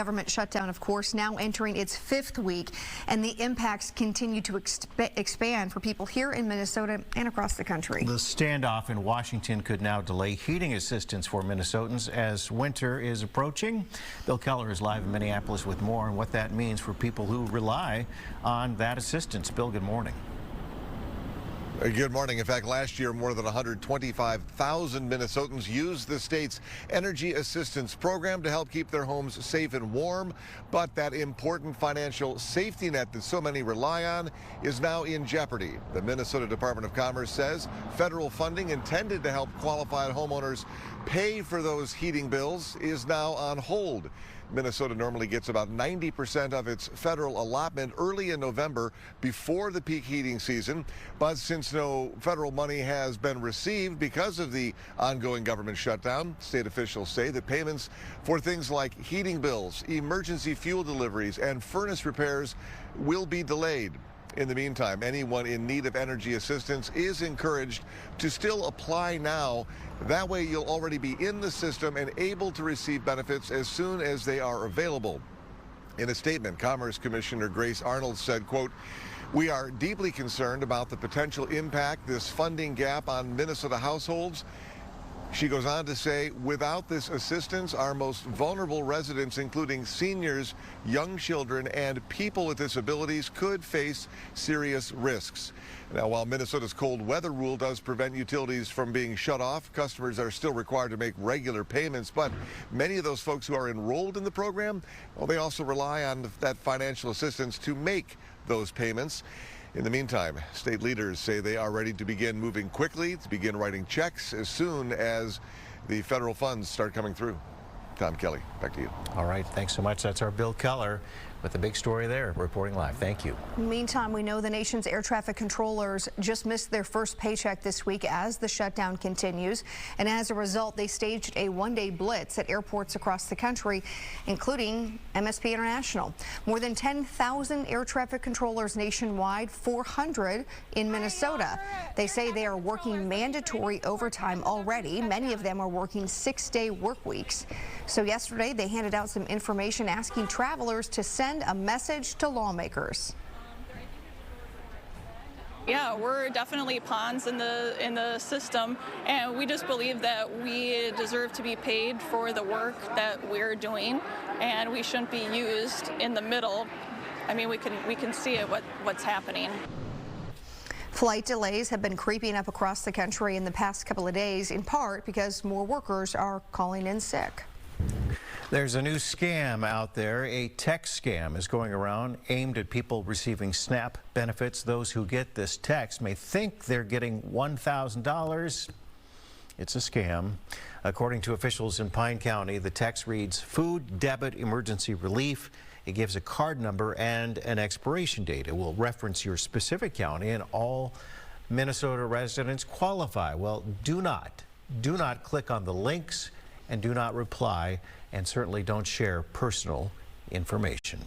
Government shutdown, of course, now entering its 5th week, and the impacts continue to expand for people here in Minnesota and across the country. The standoff in Washington could now delay heating assistance for Minnesotans as winter is approaching. Bill Keller is live in Minneapolis with more on what that means for people who rely on that assistance. Bill, good morning. Good morning. In fact, last year, more than 125,000 Minnesotans used the state's energy assistance program to help keep their homes safe and warm. But that important financial safety net that so many rely on is now in jeopardy. The Minnesota Department of Commerce says federal funding intended to help qualified homeowners pay for those heating bills is now on hold. Minnesota normally gets about 90% of its federal allotment early in November before the peak heating season. But since no federal money has been received because of the ongoing government shutdown, state officials say that payments for things like heating bills, emergency fuel deliveries, and furnace repairs will be delayed. In the meantime, anyone in need of energy assistance is encouraged to still apply now. That way you'll already be in the system and able to receive benefits as soon as they are available. In a statement, Commerce Commissioner Grace Arnold said, quote, "We are deeply concerned about the potential impact this funding gap on Minnesota households." She goes on to say, without this assistance, our most vulnerable residents, including seniors, young children, and people with disabilities, could face serious risks. Now, while Minnesota's cold weather rule does prevent utilities from being shut off, customers are still required to make regular payments. But many of those folks who are enrolled in the program, well, they also rely on that financial assistance to make those payments. In the meantime, state leaders say they are ready to begin moving quickly, to begin writing checks as soon as the federal funds start coming through. Tom Kelly, back to you. All right, thanks so much. That's our Bill Keller with the big story there, reporting live. Thank you. Meantime, we know the nation's air traffic controllers just missed their first paycheck this week as the shutdown continues. And as a result, they staged a one-day blitz at airports across the country, including MSP International. More than 10,000 air traffic controllers nationwide, 400 in Minnesota. They say they are working mandatory overtime already. Many of them are working 6-day work weeks. So yesterday, they handed out some information asking travelers to send a message to lawmakers. Yeah, we're definitely pawns in the system, and we just believe that we deserve to be paid for the work that we're doing, and we shouldn't be used in the middle. I mean, we can see it what's happening. Flight delays have been creeping up across the country in the past couple of days, in part because more workers are calling in sick. There's a new scam out there. A text scam is going around aimed at people receiving SNAP benefits. Those who get this text may think they're getting $1,000. It's a scam. According to officials in Pine County, the text reads food debit emergency relief. It gives a card number and an expiration date. It will reference your specific county, and all Minnesota residents qualify. Well, do not click on the links, and do not reply, and certainly don't share personal information.